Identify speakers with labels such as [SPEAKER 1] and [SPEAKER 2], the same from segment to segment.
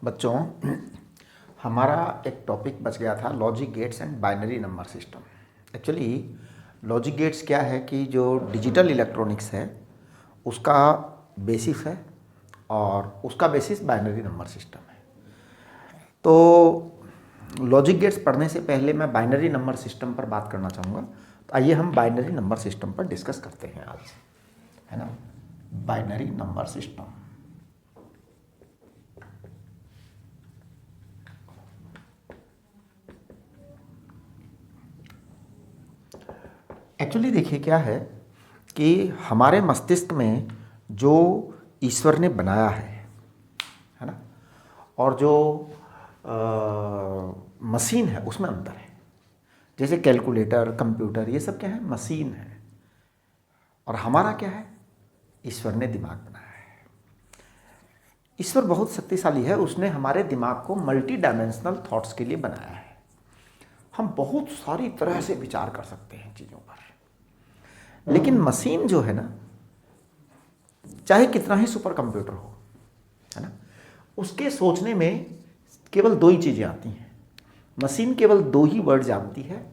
[SPEAKER 1] बच्चों, हमारा एक टॉपिक बच गया था logic gates and binary number system. Actually logic gates क्या है कि जो डिजिटल इलेक्ट्रॉनिक्स है उसका बेसिस है और उसका बेसिस बाइनरी नंबर सिस्टम है। तो लॉजिक गेट्स पढ़ने से पहले मैं बाइनरी नंबर सिस्टम पर बात करना चाहूँगा। तो आइए हम बाइनरी नंबर सिस्टम पर डिस्कस करते हैं आज, है ना। बाइनरी नंबर सिस्टम एक्चुअली देखिए क्या है कि हमारे मस्तिष्क में जो ईश्वर ने बनाया है ना, और जो मशीन है उसमें अंतर है। जैसे कैलकुलेटर, कंप्यूटर, ये सब क्या है, मशीन है, और हमारा क्या है, ईश्वर ने दिमाग बनाया है। ईश्वर बहुत शक्तिशाली है, उसने हमारे दिमाग को मल्टी डायमेंशनल थॉट्स के लिए बनाया है। हम बहुत सारी तरह से विचार कर सकते हैं चीज़ों पर। लेकिन मशीन जो है ना, चाहे कितना ही सुपर कंप्यूटर हो, है ना, उसके सोचने में केवल दो ही चीज़ें आती हैं। मशीन केवल दो ही वर्ड जानती है,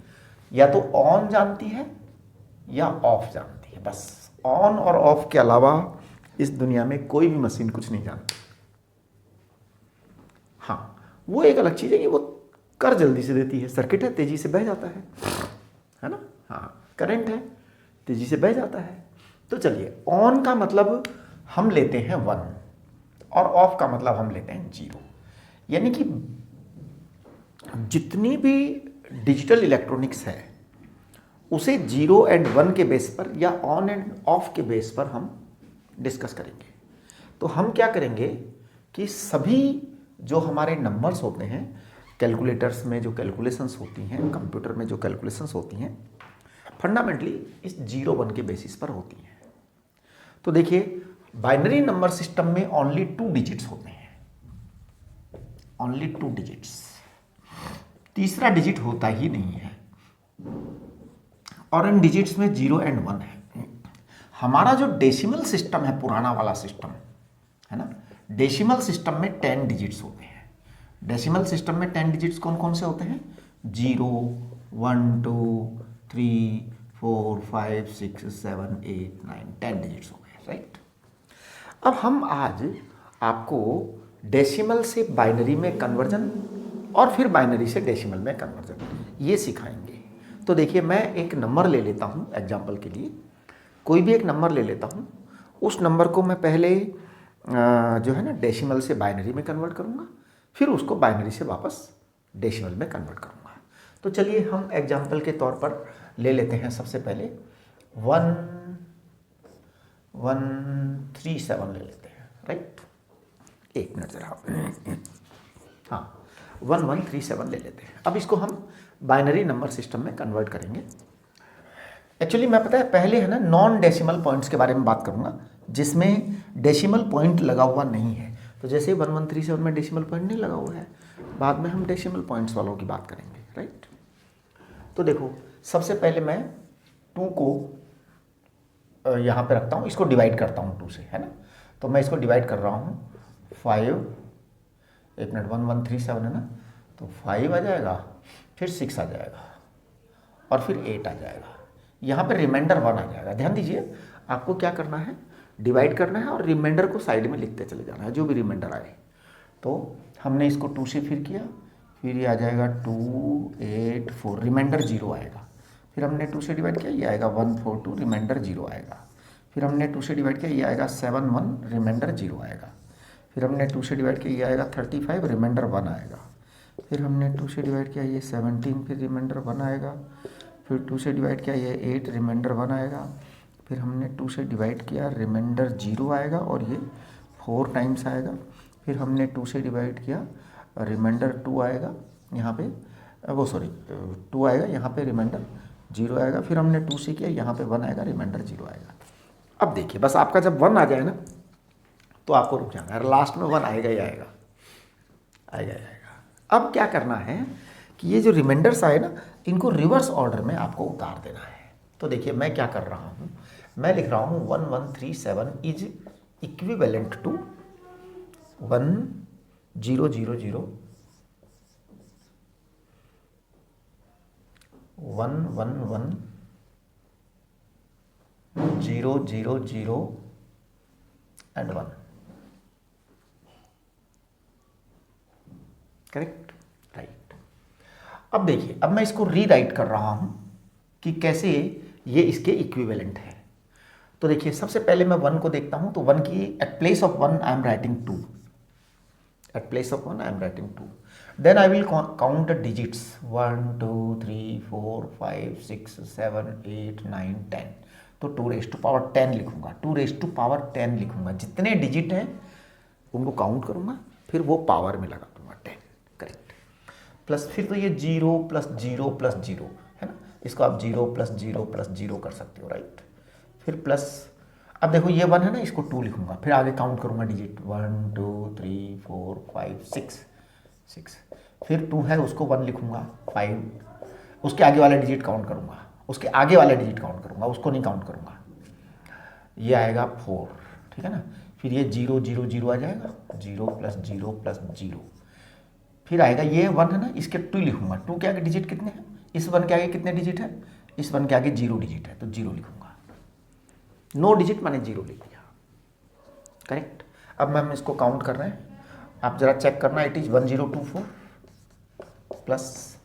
[SPEAKER 1] या तो ऑन जानती है या ऑफ जानती है। बस ऑन और ऑफ के अलावा इस दुनिया में कोई भी मशीन कुछ नहीं जानती। हाँ, वो एक अलग चीज़ है कि वो कर जल्दी से देती है, सर्किट है तेजी से बह जाता है ना। हाँ, करंट है तेजी से बह जाता है। तो चलिए, ऑन का मतलब हम लेते हैं 1 और ऑफ का मतलब हम लेते हैं 0। यानी कि जितनी भी डिजिटल इलेक्ट्रॉनिक्स है उसे 0 एंड 1 के बेस पर या ऑन एंड ऑफ के बेस पर हम डिस्कस करेंगे। तो हम क्या करेंगे कि सभी जो हमारे नंबर्स होते हैं, कैलकुलेटर्स में जो कैलकुलेशंस होती हैं, कंप्यूटर में जो कैलकुलेशंस होती हैं, फंडामेंटली इस 0-1 के बेसिस पर होती हैं। तो देखिए, बाइनरी नंबर सिस्टम में ओनली 2 डिजिट्स होते हैं, ओनली 2 डिजिट्स। तीसरा डिजिट होता ही नहीं है, और इन डिजिट्स में 0 एंड 1 है। हमारा जो डेसिमल सिस्टम है, पुराना वाला सिस्टम है ना, डेसिमल सिस्टम में 10 डिजिट्स होते हैं। डेसिमल सिस्टम में 10 डिजिट्स कौन कौन से होते हैं? 0, 1, 2, 3, 4, 5, 6, 7, 8, 9, 10 डिजिट्स हो गए, राइट। अब हम आज आपको डेसिमल से बाइनरी में कन्वर्जन और फिर बाइनरी से डेसिमल में कन्वर्जन ये सिखाएंगे। तो देखिए, मैं एक नंबर ले लेता हूँ एग्जाम्पल के लिए, कोई भी एक नंबर ले लेता हूँ। उस नंबर को मैं पहले जो है ना डेसिमल से बाइनरी में कन्वर्ट करूँगा, फिर उसको बाइनरी से वापस डेसिमल में कन्वर्ट करूँगा। तो चलिए, हम एग्जाम्पल के तौर पर ले लेते हैं सबसे पहले 1137 ले लेते हैं, राइट। एक मिनट जरा, हाँ, 1137 ले लेते हैं। अब इसको हम बाइनरी नंबर सिस्टम में कन्वर्ट करेंगे। एक्चुअली मैं पता है पहले है ना नॉन डेसिमल पॉइंट्स के बारे में बात करूंगा, जिसमें डेसिमल पॉइंट लगा हुआ नहीं है। तो जैसे 1137 में डेसिमल पॉइंट नहीं लगा हुआ है, बाद में हम डेसिमल पॉइंट्स वालों की बात करेंगे, राइट। तो देखो, सबसे पहले मैं 2 को यहाँ पे रखता हूँ, इसको डिवाइड करता हूँ 2 से, है ना। तो मैं इसको डिवाइड कर रहा हूँ 5, एक मिनट, 1137 है ना, तो 5 आ जाएगा, फिर 6 आ जाएगा, और फिर 8 आ जाएगा। यहाँ पे रिमाइंडर 1 आ जाएगा। ध्यान दीजिए, आपको क्या करना है, डिवाइड करना है और रिमाइंडर को साइड में लिखते चले जाना है, जो भी रिमाइंडर आए। तो हमने इसको 2 से फिर किया, फिर ये आ जाएगा 2, 8, 4, रिमाइंडर 0 आएगा। फिर हमने 2 से डिवाइड किया, ये आएगा 142, रिमाइंडर 0 आएगा। फिर हमने 2 से डिवाइड किया, ये आएगा 71, रिमाइंडर 0 आएगा। फिर हमने 2 से डिवाइड किया, ये आएगा 35, रिमाइंडर 1 आएगा। फिर हमने 2 से डिवाइड किया, ये 17, फिर रिमाइंडर 1 आएगा। फिर 2 से डिवाइड किया, ये 8, रिमाइंडर 1 आएगा। फिर हमने 2 से डिवाइड किया, रिमाइंडर 0 आएगा, और ये 4 टाइम्स आएगा। फिर हमने 2 से डिवाइड किया, रिमाइंडर 2 आएगा यहाँ पे, 2 आएगा, यहाँ पे रिमाइंडर 0 आएगा। फिर हमने 2 से किया, यहाँ पे 1 आएगा, रिमाइंडर 0 आएगा। अब देखिए, बस आपका जब 1 आ जाए ना तो आपको रुक जाना है, लास्ट में 1 आएगा ही आएगा, आएगा ही आएगा। अब क्या करना है कि ये जो रिमाइंडर्स आए ना, इनको रिवर्स ऑर्डर में आपको उतार देना है। तो देखिए, मैं क्या कर रहा हूँ, मैं लिख रहा हूँ 1137 is equivalent to 1 0 0 0 1 1 1 0 0 0 and 1। Correct, right. अब देखिए, अब मैं इसको रीराइट कर रहा हूं कि कैसे ये इसके इक्विवेलेंट है। तो देखिए, सबसे पहले मैं 1 को देखता हूं, तो 1 की at place of 1 I am writing 2, at place of 1 I am writing 2। Then I will count the digits 1 2 3 4 5 6 7 8 9 10। तो 2 रेज़ टू पावर 10 लिखूंगा, 2 रेज़ टू पावर 10 लिखूंगा। जितने डिजिट हैं उनको काउंट करूंगा, फिर वो पावर में लगा दूंगा 10। करेक्ट। प्लस फिर तो ये 0 प्लस 0 प्लस 0 है ना, इसको आप 0 प्लस 0 प्लस 0 कर सकते हो, राइट। फिर प्लस, अब देखो ये 1 है ना, इसको 2 लिखूंगा, फिर आगे काउंट करूंगा डिजिट 1 2 3 4 5 6। फिर 2 है, उसको 1 लिखूंगा, 5, उसके आगे वाला डिजिट काउंट करूंगा, उसके आगे वाला डिजिट काउंट करूंगा, उसको नहीं काउंट करूंगा, ये आएगा 4, ठीक है ना। फिर ये 0 0 0 आ जाएगा, 0 प्लस 0 प्लस 0। फिर आएगा ये 1 है ना, इसके 2 लिखूंगा, 2 के आगे डिजिट कितने हैं, इस 1 के आगे कितने डिजिट है, इस 1 के आगे 0 डिजिट है, तो 0 लिखूंगा। नो डिजिट माने 0 लिख दिया। करेक्ट। अब हम इसको काउंट कर रहे हैं, आप जरा चेक करना, इट इज 1024 प्लस,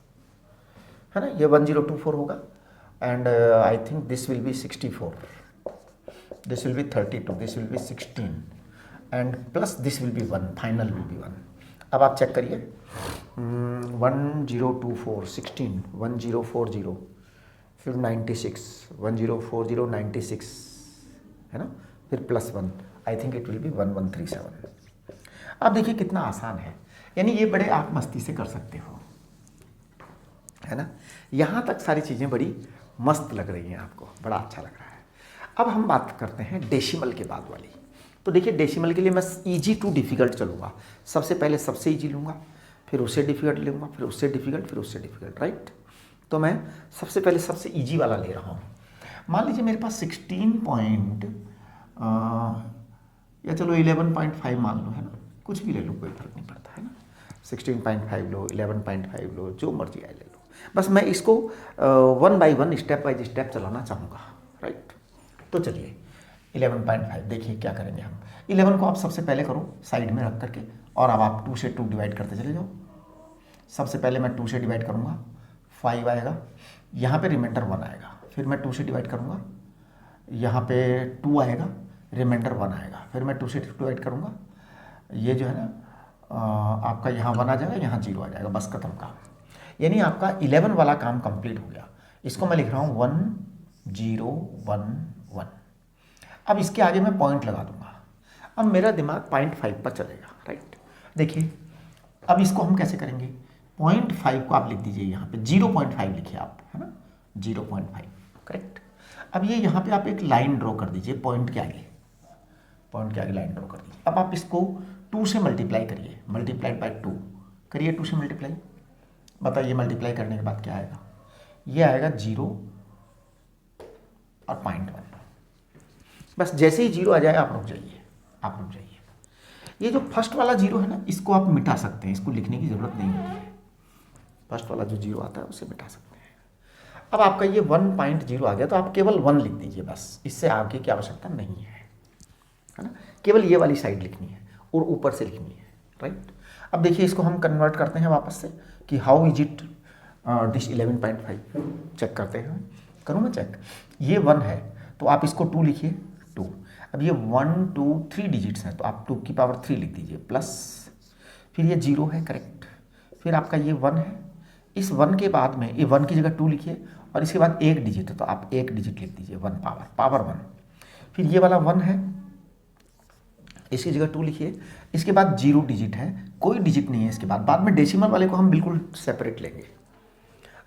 [SPEAKER 1] है ना, ये 1024 होगा। And I think this will be 64, this will be 32, this will be 16 and plus this will be 1, final will be 1। अब आप चेक करिए, 1024 16, 1040 फिर 96, 1040 96 है ना, फिर plus 1, I think it will be 1137। अब देखिए कितना आसान है, यानी ये बड़े आप मस्ती से कर सकते हो, है ना। यहाँ तक सारी चीज़ें बड़ी मस्त लग रही हैं आपको, बड़ा अच्छा लग रहा है। अब हम बात करते हैं डेसिमल के बाद वाली। तो देखिए, डेसिमल के लिए मैं इजी टू डिफ़िकल्ट चलूँगा। सबसे पहले सबसे इजी लूँगा, फिर उससे डिफ़िकल्ट लूँगा, फिर उससे डिफ़िकल्ट, फिर उससे डिफ़िकल्ट, राइट। तो मैं सबसे पहले सबसे इजी वाला ले रहा हूँ। मान लीजिए मेरे पास 16 पॉइंट या चलो 11.5 मान लो, है ना, कुछ भी ले लो, कोई फर्क नहीं पड़ता, है ना। 16.5 लो, 11.5 लो, जो मर्जी आए ले लो। बस मैं इसको 1 बाई 1 स्टेप बाई स्टेप चलाना चाहूँगा, राइट। तो चलिए 11.5 देखिए क्या करेंगे हम। 11 को आप सबसे पहले करो साइड में रख करके, और अब आप 2 से 2 डिवाइड करते चले जाओ। सबसे पहले मैं 2 से डिवाइड करूँगा, 5 आएगा, यहाँ पे रिमाइंडर 1 आएगा। फिर मैं 2 से डिवाइड करूँगा, यहाँ पे 2 आएगा, रिमाइंडर 1 आएगा। फिर मैं 2 से डिवाइड करूँगा, ये जो है ना आपका यहाँ 1 आ जाएगा, यहाँ 0 आ जाएगा, बस खत्म काम। यानी आपका 11 वाला काम कंप्लीट हो गया। इसको मैं लिख रहा हूँ 1 0 1 1। अब इसके आगे मैं पॉइंट लगा दूंगा। अब मेरा दिमाग 0.5 पर चलेगा, राइट। देखिए अब इसको हम कैसे करेंगे, 0.5 को आप लिख दीजिए, यहाँ पे 0.5 लिखिए आप, है ना, 0.5, करेक्ट। अब ये यहाँ पे आप एक लाइन ड्रॉ कर दीजिए, पॉइंट के आगे, पॉइंट के आगे लाइन ड्रॉ कर दीजिए। अब आप इसको 2 से मल्टीप्लाई करिए, मल्टीप्लाइड बाय 2 करिए, 2 से मल्टीप्लाई। बताइए मल्टीप्लाई करने के बाद क्या आएगा, ये आएगा 0 और 0.1। बस जैसे ही 0 आ जाए आप रुक जाइए, आप रुक जाइए। ये जो फर्स्ट वाला 0 है ना, इसको आप मिटा सकते हैं, इसको लिखने की ज़रूरत नहीं होती है। फर्स्ट वाला जो 0 आता है उसे मिटा सकते हैं। अब आपका ये 1.0 आ गया, तो आप केवल 1 लिख दीजिए, बस इससे आगे की आवश्यकता नहीं है ना। केवल ये वाली साइड लिखनी है और ऊपर से लिखनी है, राइट। अब देखिए इसको हम कन्वर्ट करते हैं वापस से कि how is it this 11.5 check करते हैं। करूँ मैं चेक, ये 1 है तो आप इसको 2 लिखिए, 2। अब ये 1 2 3 डिजिट्स हैं तो आप 2 की पावर 3 लिख दीजिए, प्लस फिर ये 0 है, करेक्ट। फिर आपका ये 1 है, इस 1 के बाद में ये 1 की जगह 2 लिखिए, और इसके बाद 1 डिजिट है तो आप 1 डिजिट लिख दीजिए, 1 पावर 1। फिर ये वाला 1 है, इसकी जगह 2 लिखिए, इसके बाद 0 डिजिट है, कोई डिजिट नहीं है इसके बाद में डेसिमल वाले को हम बिल्कुल सेपरेट लेंगे।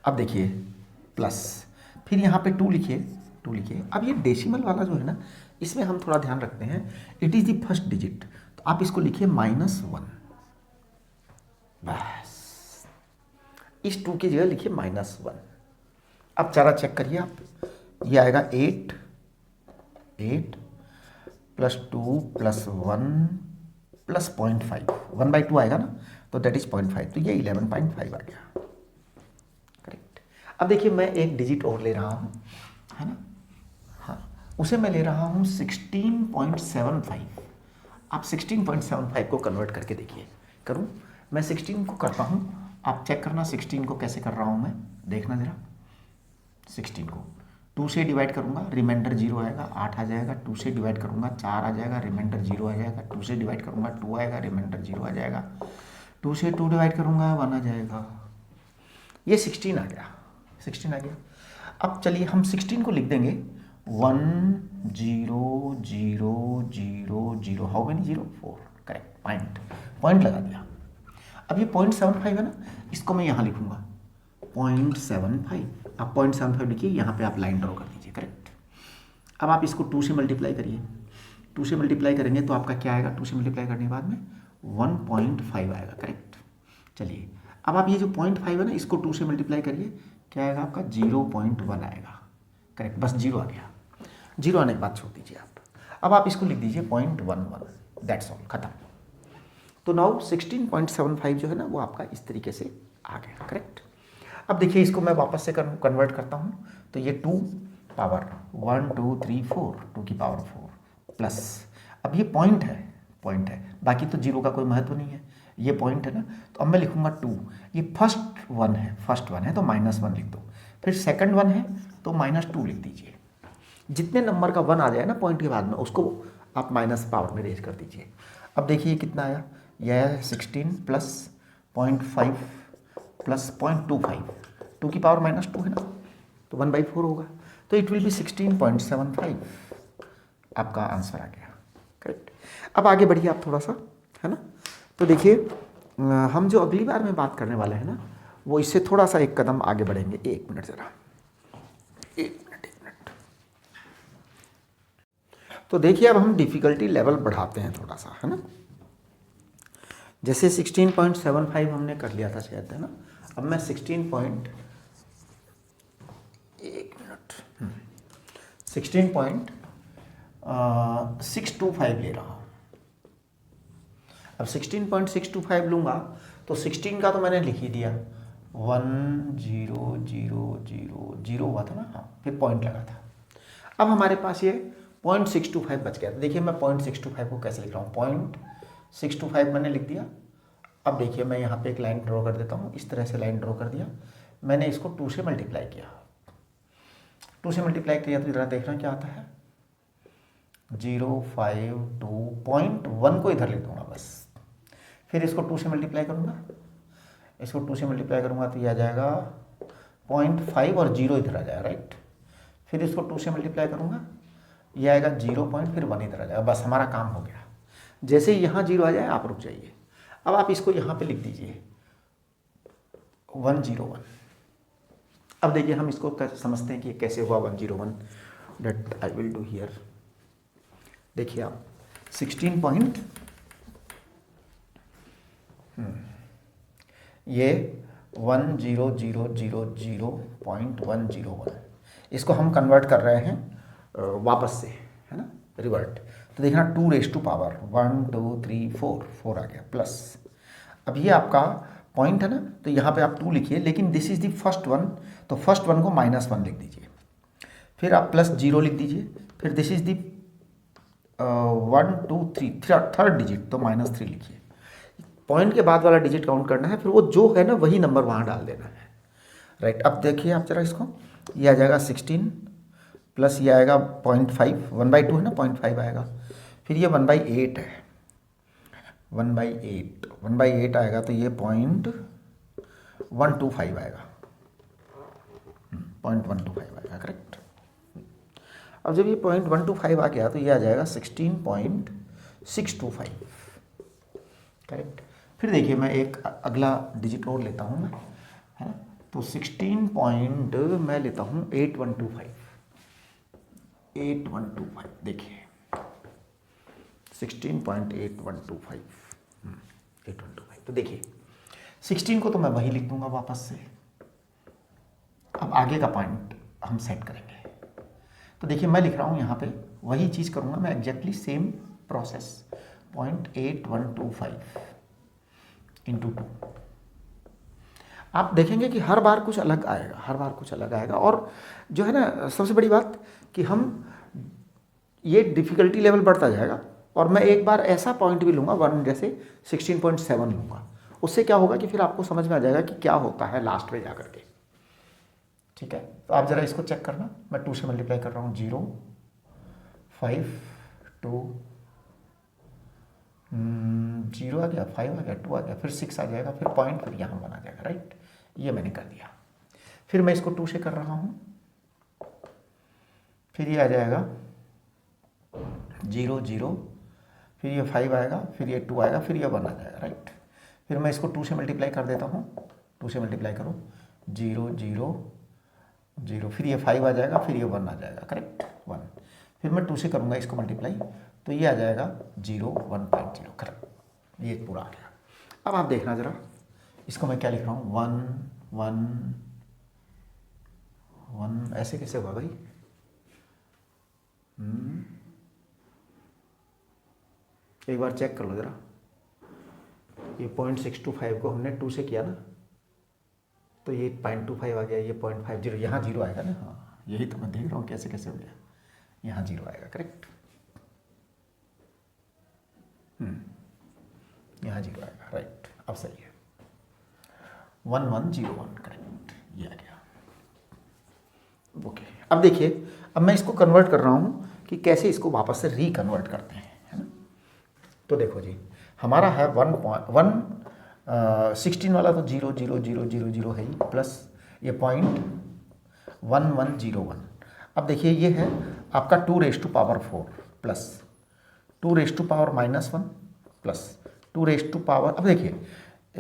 [SPEAKER 1] अब देखिए प्लस, फिर यहाँ पे 2 लिखिए, 2 लिखिए। अब ये डेसिमल वाला जो है ना, इसमें हम थोड़ा ध्यान रखते हैं, it is the first digit, तो आप इसको लिखिए -1, बस इस 2 की जगह लिखिए -1। अब जरा चेक करिए आप, ये आएगा 8 प्लस 2 प्लस 1 प्लस 0.5, 1/2 आएगा ना, तो दैट इज 0.5, तो ये 11.5 आ गया। करेक्ट। अब देखिए मैं एक डिजिट और ले रहा हूँ, है ना, हाँ, उसे मैं ले रहा हूँ 16.75। आप 16.75 को कन्वर्ट करके देखिए। करूँ? मैं 16 को करता हूँ, आप चेक करना 16 को कैसे कर रहा हूँ मैं, देखना ज़रा। 16 को 2 से डिवाइड करूँगा, रिमाइंडर 0 आएगा, 8 आ जाएगा। 2 से डिवाइड करूँगा, 4 आ जाएगा, रिमाइंडर 0 आ जाएगा। 2 से डिवाइड करूँगा, 2 आएगा, रिमाइंडर 0 आ जाएगा। 2 से 2 डिवाइड करूँगा, 1 आ जाएगा। ये 16 आ गया, 16 आ गया। अब चलिए हम 16 को लिख देंगे 1 0 0 0 0। How many 0? 4। करेक्ट, पॉइंट लगा दिया। अब ये 0.75 है ना, इसको मैं यहाँ लिखूंगा 0.75। आप 0.75 लिखिए, यहाँ पे आप लाइन ड्रॉ कर दीजिए। करेक्ट। अब आप इसको 2 से मल्टीप्लाई करिए। 2 से मल्टीप्लाई करेंगे तो आपका क्या आएगा? 2 से मल्टीप्लाई करने के बाद में 1.5 आएगा। करेक्ट। चलिए अब आप ये जो 0.5 है ना, इसको 2 से मल्टीप्लाई करिए, क्या आएगा आपका? 0.1 आएगा। करेक्ट, बस 0 आ गया। 0 आने के बाद छोड़ दीजिए आप। अब आप इसको लिख दीजिए 0.11, दैट्स ऑल, खत्म। तो नाउ 16.75 जो है ना, वो आपका इस तरीके से आ गया। करेक्ट। अब देखिए इसको मैं वापस से कन्वर्ट करता हूँ, तो ये 2 पावर 1 2 3 4, 2 की पावर 4 प्लस, अब ये पॉइंट है, बाकी तो 0 का कोई महत्व नहीं है, ये पॉइंट है ना, तो अब मैं लिखूंगा 2। ये फर्स्ट वन है तो -1 लिख दो, फिर सेकंड वन है तो -2 लिख दीजिए। जितने नंबर का 1 आ जाए ना पॉइंट के बाद में, उसको आप माइनस पावर में रेज कर दीजिए। अब देखिए कितना आया, यह है 16 प्लस 0.5 प्लस 0.25, 2 की पावर -2 है ना, तो 1/4 होगा, तो इट विल बी 16.75। आपका आंसर आ गया। करेक्ट। अब आगे बढ़िए आप थोड़ा सा, है ना, तो देखिए हम जो अगली बार में बात करने वाले हैं ना, वो इससे थोड़ा सा एक कदम आगे बढ़ेंगे। एक मिनट ज़रा, एक मिनट। तो देखिए अब हम डिफ़िकल्टी लेवल बढ़ाते हैं थोड़ा सा, है ना। जैसे 16.75 हमने कर लिया था शायद, है ना, अब मैं 16.625 ले रहा हूँ। अब 16.625 लूँगा तो 16 का तो मैंने लिख ही दिया, 1 0 0 0 0 हुआ था ना, हाँ, फिर पॉइंट लगा था। अब हमारे पास ये 0.625 बच गया। देखिए मैं 0.625 को कैसे लिख रहा हूँ, 0.625 मैंने लिख दिया। अब देखिए मैं यहाँ पे एक लाइन ड्रॉ कर देता हूँ, इस तरह से लाइन ड्रॉ कर दिया। मैंने इसको 2 से मल्टीप्लाई किया, 2 से मल्टीप्लाई किया तो ज़रा देखना क्या आता है, 0.52.1 को इधर लिख दूँगा बस। फिर इसको 2 से मल्टीप्लाई करूँगा, इसको 2 से मल्टीप्लाई करूँगा तो ये आ जाएगा 0.5 और 0 इधर आ जाएगा, राइट। फिर इसको 2 से मल्टीप्लाई करूँगा, ये आएगा 0 पॉइंट, फिर 1 इधर आ जाएगा, बस हमारा काम हो गया। जैसे ही यहाँ 0 आ जाए आप रुक जाइए। अब आप इसको यहाँ पे लिख दीजिए 101। अब देखिए हम इसको समझते हैं कि कैसे हुआ 101, that I will do here. देखिए आप 16 पॉइंट, ये 10000.101, इसको हम कन्वर्ट कर रहे हैं वापस से, है ना, रिवर्ट। तो देखना 2 रेज़ टू पावर 1 2 3 4, 4 आ गया प्लस। अब ये आपका पॉइंट है ना, तो यहाँ पे आप 2 लिखिए, लेकिन this is the first one, तो फर्स्ट वन को -1 लिख दीजिए, फिर आप प्लस 0 लिख दीजिए, फिर this is the 1 2 3 third digit, तो -3 लिखिए। पॉइंट के बाद वाला डिजिट काउंट करना है, फिर वो जो है ना वही नंबर वहाँ डाल देना है, राइट। अब देखिए आप जरा इसको, ये आ जाएगा 16 प्लस ये आएगा 0.5, 1/2 है ना, 0.5 आएगा, फिर ये 1/8 है, 1/8 आएगा, तो ये 0.125 आएगा, 0.125 आएगा, करेक्ट। अब जब ये 0.125 आ गया तो ये आ जाएगा 16.625, करेक्ट। फिर देखिए मैं एक अगला डिजिट और लेता हूँ मैं, है ना, तो 16 पॉइंट मैं लेता हूँ 8125, 8125, देखिए 16.8125, 8125। तो देखिए 16 को तो मैं वही लिख दूंगा वापस से। अब आगे का पॉइंट हम सेट करेंगे, तो देखिए मैं लिख रहा हूँ यहाँ पे वही चीज़ करूँगा मैं, एग्जैक्टली सेम प्रोसेस, 0.8125 इंटू 2। आप देखेंगे कि हर बार कुछ अलग आएगा, हर बार कुछ अलग आएगा। और जो है ना सबसे बड़ी बात कि हम ये डिफ़िकल्टी लेवल बढ़ता जाएगा और मैं एक बार ऐसा पॉइंट भी लूँगा 1 जैसे 16.7 लूँगा। उससे क्या होगा कि फिर आपको समझ में आ जाएगा कि क्या होता है लास्ट में जा कर के। ठीक है, तो आप ज़रा इसको चेक करना। मैं 2 से मल्टीप्लाई कर रहा हूँ, 0 5 2 0 आ गया, 5 आ गया, 2 आ गया, फिर 6 आ जाएगा, फिर पॉइंट, फिर यहाँ 1 आ जाएगा। राइट, ये मैंने कर दिया। फिर मैं इसको 2 से कर रहा हूँ, फिर ये आ जाएगा 0 0, फिर ये 5 आएगा, फिर ये 2 आएगा, फिर ये 1 आ जाएगा। राइट, फिर मैं इसको 2 से मल्टीप्लाई कर देता हूँ। 2 से मल्टीप्लाई करो, 0 0 0, फिर ये 5 आ जाएगा, फिर ये 1 आ जाएगा। करेक्ट, 1। फिर मैं 2 से करूँगा इसको मल्टीप्लाई, तो ये आ जाएगा 0 1.0। करेक्ट, ये पूरा आ गया। अब आप देखना ज़रा, इसको मैं क्या लिख रहा हूँ, 1 1 1, ऐसे कैसे होगा भाई? एक बार चेक कर लो ज़रा, ये 0.625 को हमने 2 से किया ना, तो ये 0.25 आ गया, ये 0.50, यहाँ 0 आएगा ना। हाँ, यही तो मैं देख रहा हूँ कैसे कैसे हो गया, यहाँ 0 आएगा। करेक्ट, यहाँ 0 आएगा। राइट, अब सही है, 1101। करेक्ट, ये आ गया। ओके, अब देखिए, अब मैं इसको कन्वर्ट कर रहा हूँ कि कैसे इसको वापस से रीकन्वर्ट करते हैं, है ना। तो देखो जी, हमारा है 16 वाला तो 0 0 0 0 0 है ही, प्लस ये 0.1101। अब देखिए ये है आपका 2⁴ प्लस 2⁻⁻1 प्लस 2⁻, अब देखिए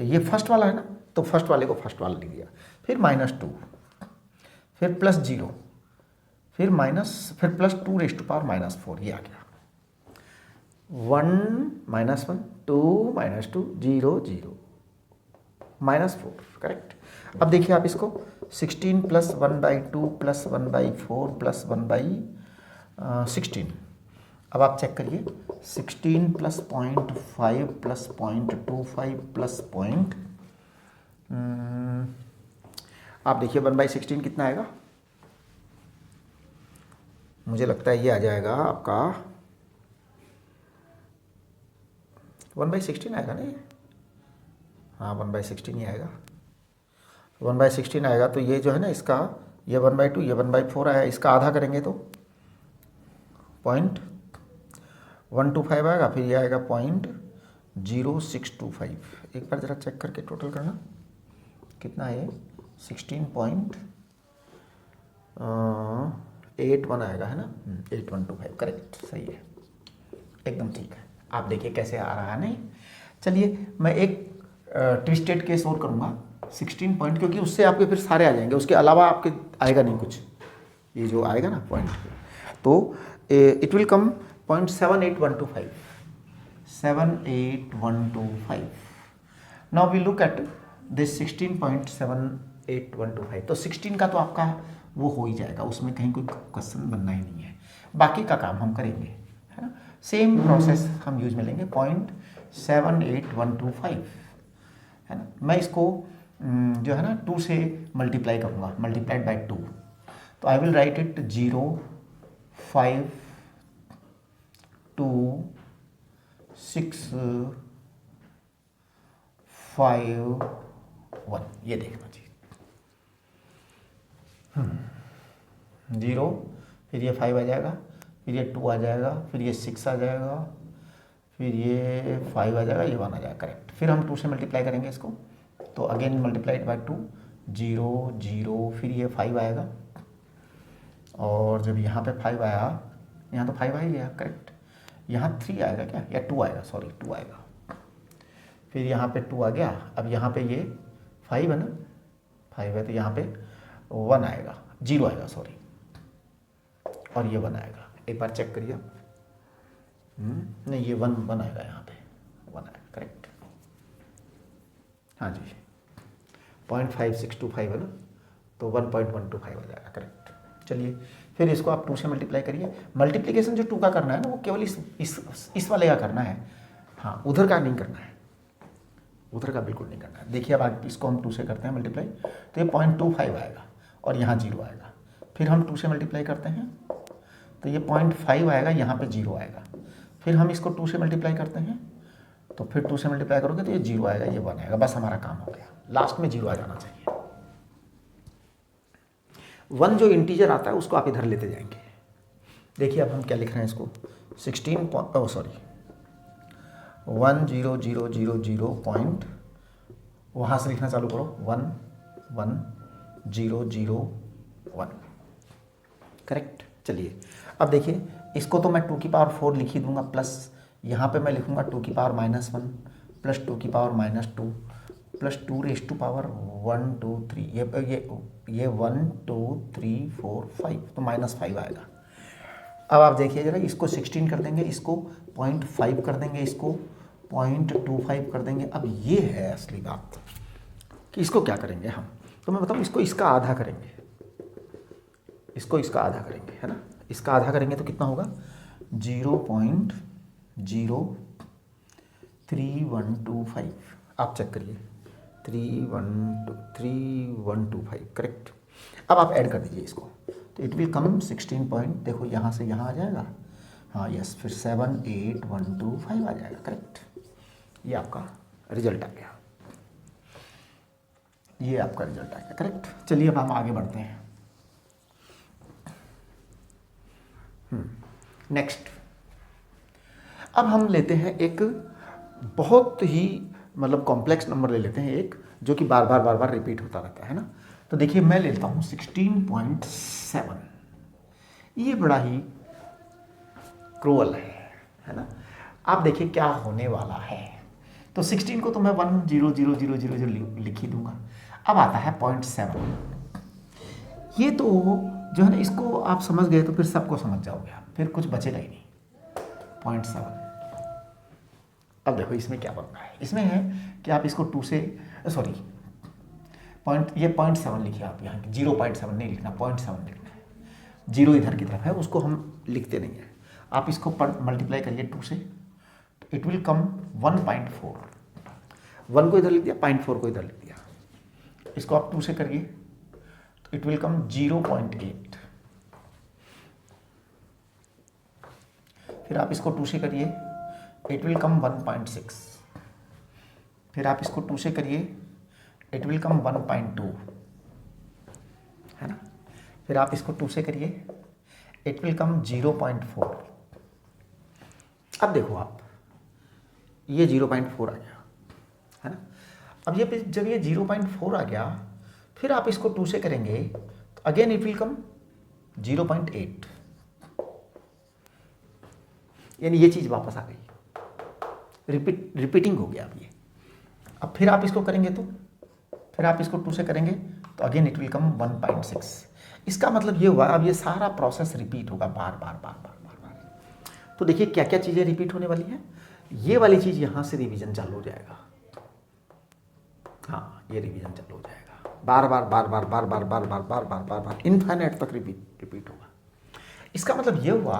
[SPEAKER 1] ये फर्स्ट वाला है ना, तो फर्स्ट वाले को फर्स्ट वाला लिख दिया, फिर -2, फिर प्लस 0, फिर प्लस 2⁻⁻4, ये आ गया 1 -1 2 -2 0 0 -4। करेक्ट, अब देखिए आप इसको 16 प्लस 1/2 प्लस 1/4 प्लस 1/16। अब आप चेक करिए, 16 प्लस 0.5 प्लस 0.25 प्लस आप देखिए 1/16 कितना आएगा? मुझे लगता है ये आ जाएगा आपका 1/16 आएगा नहीं? हाँ, 1/16 ही आएगा। 1/16 आएगा, तो ये जो है ना इसका, ये 1/2, ये 1/4 आया, इसका आधा करेंगे तो 0.125 आएगा, फिर ये आएगा 0.0625। एक बार ज़रा चेक करके टोटल करना कितना है, 16.81 आएगा, है ना, 8125। करेक्ट, सही है, एकदम ठीक है। आप देखिए कैसे आ रहा है नहीं। चलिए मैं एक ट्विस्टेड केस और करूँगा, 16 पॉइंट, क्योंकि उससे आपके फिर सारे आ जाएंगे, उसके अलावा आपके आएगा नहीं कुछ, ये जो आएगा ना पॉइंट, तो it will come 0.78125 78125। Now we look at this 16.78125। तो 16 का तो आपका वो हो ही जाएगा, उसमें कहीं कोई क्वेश्चन बनना ही नहीं है, बाकी का काम हम करेंगे, है ना। सेम प्रोसेस हम यूज में लेंगे, 0.78125, है ना। मैं इसको जो है ना 2 से मल्टीप्लाई करूँगा, मल्टीप्लाइड बाय 2, तो आई विल राइट इट 0 5 2 6 5 1। ये देखना चाहिए, 0, फिर ये 5 आ जाएगा, फिर ये 2 आ जाएगा, फिर ये 6 आ जाएगा, फिर ये 5 आ जाएगा, ये 1 आ जाएगा। करेक्ट, फिर हम 2 से मल्टीप्लाई करेंगे इसको, तो अगेन मल्टीप्लाइड बाय 2, 0 0, फिर ये 5 आएगा, और जब यहाँ पे 5 आया, यहाँ तो 5 आ ही गया। करेक्ट, यहाँ 3 आएगा क्या, या 2 आएगा, सॉरी 2 आएगा, फिर यहाँ पे 2 आ गया। अब यहाँ पे ये 5 है ना, 5 है, तो यहाँ पे 1 आएगा, 0 आएगा, सॉरी, और ये 1 आएगा। एक बार चेक करिए, नहीं ये 1 आएगा, यहाँ पे 1 आएगा। करेक्ट, हाँ जी, 0.5625 है ना, तो 1.125 आ जाएगा। करेक्ट, चलिए फिर इसको आप 2 से मल्टीप्लाई करिए। मल्टीप्लिकेशन जो 2 का करना है ना, वो केवल इस वाले का करना है, हाँ, उधर का नहीं करना है, उधर का बिल्कुल नहीं करना है। देखिए अब आगे इसको हम 2 से करते हैं मल्टीप्लाई, तो ये 0.25 आएगा और यहाँ 0 आएगा। फिर हम 2 से मल्टीप्लाई करते हैं तो ये 0.5 आएगा, यहाँ पे 0 आएगा। फिर हम इसको 2 से मल्टीप्लाई करते हैं तो फिर 2 से मल्टीप्लाई करोगे तो ये 0 आएगा, ये 1 आएगा। बस हमारा काम हो गया, लास्ट में 0 आ जाना चाहिए। 1 जो इंटीजर आता है उसको आप इधर लेते जाएंगे। देखिए अब हम क्या लिख रहे हैं इसको 1000 पॉइंट, वहाँ से लिखना चालू करो 11001। करेक्ट। चलिए अब देखिए इसको तो मैं 2 की पावर 4 लिख ही दूंगा, प्लस यहाँ पे मैं लिखूंगा 2 की पावर -1 प्लस 2 की power -2 plus 2 raise to power 1 2 3, ये 1 2 3 4 5, तो -5 आएगा। अब आप देखिए जरा, इसको 16 कर देंगे, इसको 0.5 कर देंगे, इसको 0.25 कर देंगे। अब ये है असली बात कि इसको क्या करेंगे हम, तो मैं बताऊँ, इसको इसका आधा करेंगे, इसको इसका आधा करेंगे, है ना। इसका आधा करेंगे तो कितना होगा 0.03125। आप चेक करिए 3125, करेक्ट। अब आप ऐड कर दीजिए इसको, तो इट विल कम 16 पॉइंट, देखो यहाँ से यहाँ आ जाएगा, हाँ यस, फिर 78125 आ जाएगा, करेक्ट। ये आपका रिजल्ट आ गया, ये आपका रिजल्ट आ गया, करेक्ट। चलिए अब हम आगे बढ़ते हैं। नेक्स्ट, अब हम लेते हैं एक बहुत ही मतलब कॉम्प्लेक्स नंबर ले लेते हैं, एक जो कि बार बार रिपीट होता रहता है ना। तो देखिए मैं लेता हूँ 16.7। ये बड़ा ही क्रूअल है ना। आप देखिए क्या होने वाला है। तो 16 को तो मैं 1000000 लिख ही दूंगा। अब आता है 0.7। ये तो जो है ना, इसको आप समझ गए तो फिर सबको समझ जाओगे आप, फिर कुछ बचेगा ही नहीं। 0.7। अब देखो इसमें क्या बनना है, इसमें है कि आप इसको 2 से सॉरी ये 0.7 लिखिए आप, यहाँ 0.7 नहीं लिखना, 0.7 लिखना है। 0 इधर की तरफ है, उसको हम लिखते नहीं है। आप इसको मल्टीप्लाई करिए 2 से, तो इट विल कम 1.4। 1 को इधर लिख दिया, 0.4 को इधर लिख दिया। इसको आप 2 से करिए तो इट विल कम 0.8। फिर आप इसको 2 से करिए, इट विल कम 1.6। फिर आप इसको 2 से करिए, इट विल कम 1.2, है ना। फिर आप इसको 2 से करिए, इट विल कम 0.4। अब देखो आप, ये 0.4 आ गया, है ना। अब ये जब ये 0.4 आ गया, फिर आप इसको 2 से करेंगे तो अगेन इट विल कम 0.8, यानी ये चीज़ वापस आ गई, रिपीटिंग हो गया अब ये। अब फिर आप इसको करेंगे तो फिर आप इसको 2 से करेंगे तो अगेन इट विल कम 1.6। इसका मतलब ये हुआ, अब ये सारा प्रोसेस रिपीट होगा बार बार। तो देखिए क्या क्या चीज़ें रिपीट होने वाली हैं। ये वाली चीज़ यहाँ से रिवीजन चालू हो जाएगा, हाँ ये रिवीजन चालू हो जाएगा, बार बार इनफाइनाइट तक रिपीट होगा। इसका मतलब ये हुआ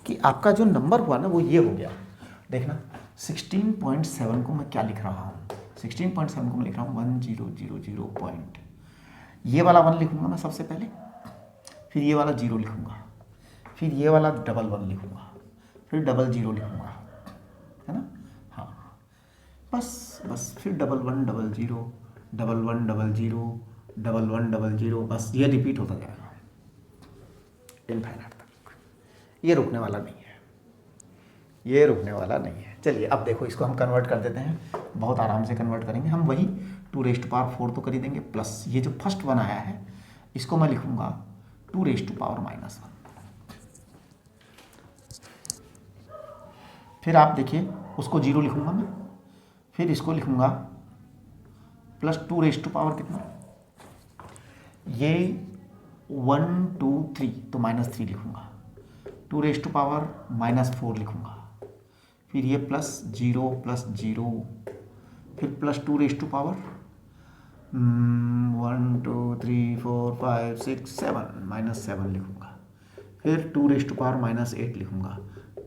[SPEAKER 1] कि आपका जो नंबर हुआ ना वो ये हो गया। देखना 16.7 को मैं क्या लिख रहा हूँ, 16.7 को मैं लिख रहा हूँ 1000 पॉइंट। ये वाला 1 लिखूंगा मैं सबसे पहले, फिर ये वाला 0 लिखूंगा, फिर ये वाला 11 लिखूंगा, फिर 00 लिखूंगा, है ना। हाँ बस फिर 1100 1100 1100, बस ये रिपीट होता जाएगा इनफाइनाइट तक। ये रुकने वाला नहीं है, ये रुकने वाला नहीं है। चलिए अब देखो इसको हम कन्वर्ट कर देते हैं, बहुत आराम से कन्वर्ट करेंगे हम। वही 2⁴ तो कर ही देंगे, प्लस ये जो फर्स्ट 1 आया है इसको मैं लिखूंगा 2⁻⁻1। फिर आप देखिए उसको 0 लिखूंगा मैं, फिर इसको लिखूंगा प्लस 2⁻, कितना, ये 1 2 3 तो -3 लिखूंगा, 2⁻⁻4 लिखूंगा, फिर ये +0 +0, फिर प्लस 2⁻, 1 2 3 4 5 6 7 -7 लिखूंगा, फिर 2⁻⁻8 लिखूंगा,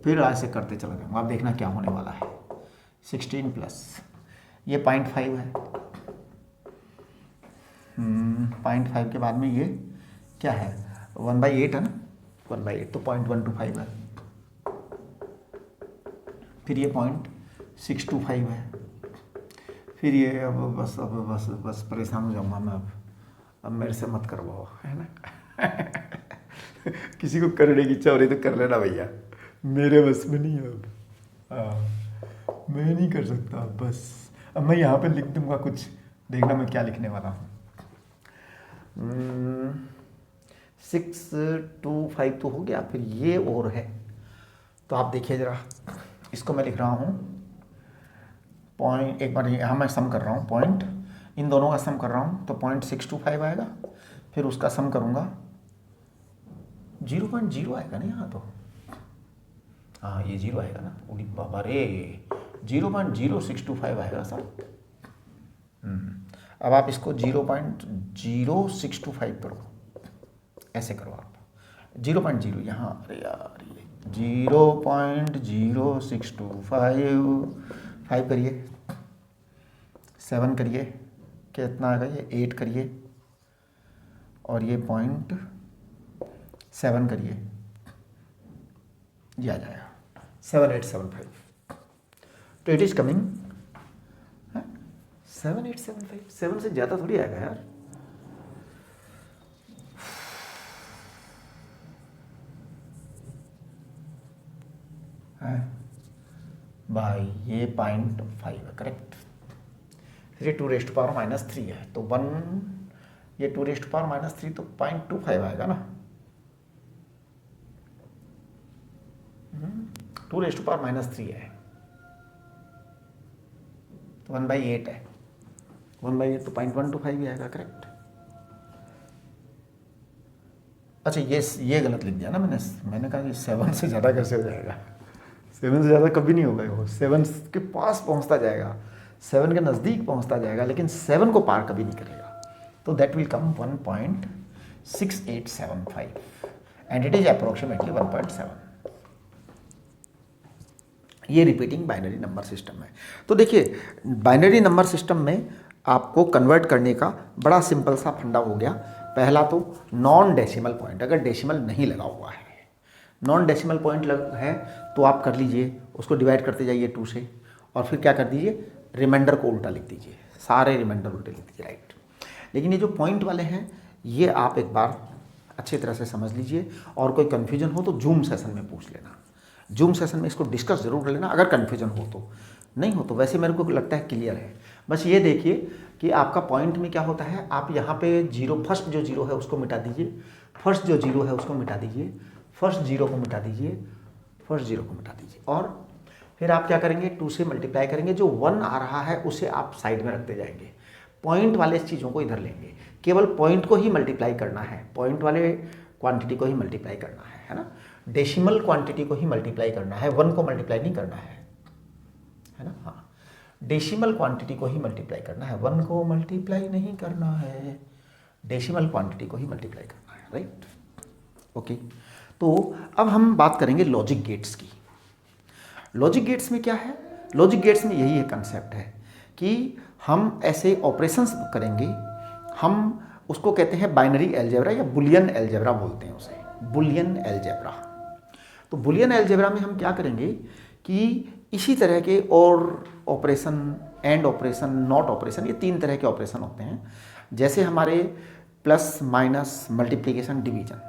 [SPEAKER 1] फिर ऐसे करते चला जाऊंगा। अब देखना क्या होने वाला है। 16 प्लस ये 0.5 है, 0.5 के बाद में ये क्या है 1/8 है ना, 1/8 तो 0.125 है, फिर ये 0.625 है, फिर ये अब बस परेशान हो जाऊंगा मैं अब मेरे से मत करवाओ, है ना। किसी को करने की इच्छा हो रही तो कर लेना भैया, मेरे बस में नहीं है अब। मैं नहीं कर सकता बस। अब मैं यहाँ पे लिख दूंगा कुछ, देखना मैं क्या लिखने वाला हूँ। 625 तो हो गया, फिर ये और है तो आप देखिए ज़रा, इसको मैं लिख रहा हूँ पॉइंट, एक बार यहाँ मैं सम कर रहा हूँ, पॉइंट इन दोनों का सम कर रहा हूँ तो 0.625 आएगा, फिर उसका सम करूँगा 0.0 आएगा ना यहाँ तो, हाँ ये 0 आएगा ना, उड़ी बाबा रे 0.0625 आएगा सर। अब आप इसको 0.0625 करो, ऐसे करो आप 0.0 यहाँ, अरे यार ये 0.0625 करिए, 7 करिए, कितना आएगा ये 8 करिए, और ये 0.7 करिए, ये आ जाएगा 7875। तो इट इज कमिंग 7875, 7 से ज़्यादा थोड़ी आएगा यार। भाई ये 0.5 है, करेक्ट। फिर 2⁻³ है तो 1, ये 2⁻³ तो 0.25 आएगा ना, 2⁻³ है तो 1/8 है, 1/8 तो 0.125 भी आएगा, करेक्ट। अच्छा ये गलत लिख दिया ना मैंने कहा कि 7 से ज़्यादा कैसे हो जाएगा, 7 से ज़्यादा कभी नहीं होगा, वो 7 के पास पहुंचता जाएगा, 7 के नज़दीक पहुंचता जाएगा, लेकिन 7 को पार कभी नहीं करेगा, तो that will come 1.6875 and it is approximately 1.7। ये रिपीटिंग बाइनरी नंबर सिस्टम है। तो देखिए बाइनरी नंबर सिस्टम में आपको कन्वर्ट करने का बड़ा सिंपल सा फंडा हो गया। पहला तो नॉन डेसिमल पॉइंट, अगर डेसिमल नहीं लगा हुआ है, नॉन डेसिमल पॉइंट है तो आप कर लीजिए, उसको डिवाइड करते जाइए 2 से, और फिर क्या कर दीजिए, रिमाइंडर को उल्टा लिख दीजिए, सारे रिमाइंडर उल्टे लिख दीजिए, राइट। लेकिन ये जो पॉइंट वाले हैं ये आप एक बार अच्छी तरह से समझ लीजिए, और कोई कन्फ्यूजन हो तो जूम सेशन में पूछ लेना, जूम सेशन में इसको डिस्कस जरूर कर लेना, अगर कन्फ्यूजन हो तो। नहीं हो तो वैसे मेरे को लगता है क्लियर है। बस ये देखिए कि आपका पॉइंट में क्या होता है, आप यहाँ पे फर्स्ट जो जीरो है उसको मिटा दीजिए, फर्स्ट जो जीरो है उसको मिटा दीजिए, फर्स्ट जीरो को मिटा दीजिए, फर्स्ट जीरो को मिटा दीजिए, और फिर आप क्या करेंगे 2 से मल्टीप्लाई करेंगे, जो 1 आ रहा है उसे आप साइड में रखते जाएंगे, पॉइंट वाले चीज़ों को इधर लेंगे, केवल पॉइंट को ही मल्टीप्लाई करना है, पॉइंट वाले क्वांटिटी को ही मल्टीप्लाई करना है ना, डेसिमल क्वांटिटी को ही मल्टीप्लाई करना है, 1 को मल्टीप्लाई नहीं करना है ना। हाँ, डेसिमल क्वांटिटी को ही मल्टीप्लाई करना है, 1 को मल्टीप्लाई नहीं करना है, डेसिमल क्वांटिटी को ही मल्टीप्लाई करना है, राइट। ओके, तो अब हम बात करेंगे लॉजिक गेट्स की। लॉजिक गेट्स में क्या है, लॉजिक गेट्स में यही एक कंसेप्ट है कि हम ऐसे ऑपरेशंस करेंगे, हम उसको कहते हैं बाइनरी अलजेब्रा या बुलियन अलजेब्रा बोलते हैं उसे, बुलियन अलजेब्रा। तो बुलियन अलजेब्रा में हम क्या करेंगे कि इसी तरह के और operation, and operation, not operation, ये 3 तरह के ऑपरेशन होते हैं। जैसे हमारे plus minus multiplication division,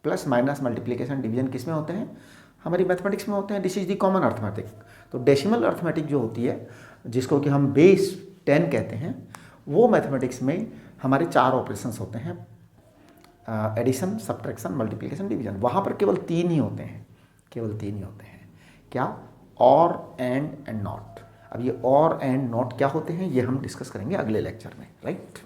[SPEAKER 1] plus minus multiplication division किस में होते हैं, हमारी मैथमेटिक्स में होते हैं, this is the common arithmetic. तो डेसिमल अर्थमेटिक जो होती है, जिसको कि हम बेस 10 कहते हैं, वो मैथमेटिक्स में हमारे 4 ऑपरेशंस होते हैं, एडिशन, सब्ट्रैक्शन, मल्टीप्लिकेशन, डिवीजन। वहाँ पर केवल 3 ही होते हैं, केवल 3 ही होते हैं। क्या, और, एंड नॉट। अब ये और एंड नॉट क्या होते हैं ये हम डिस्कस करेंगे अगले लेक्चर में, राइट।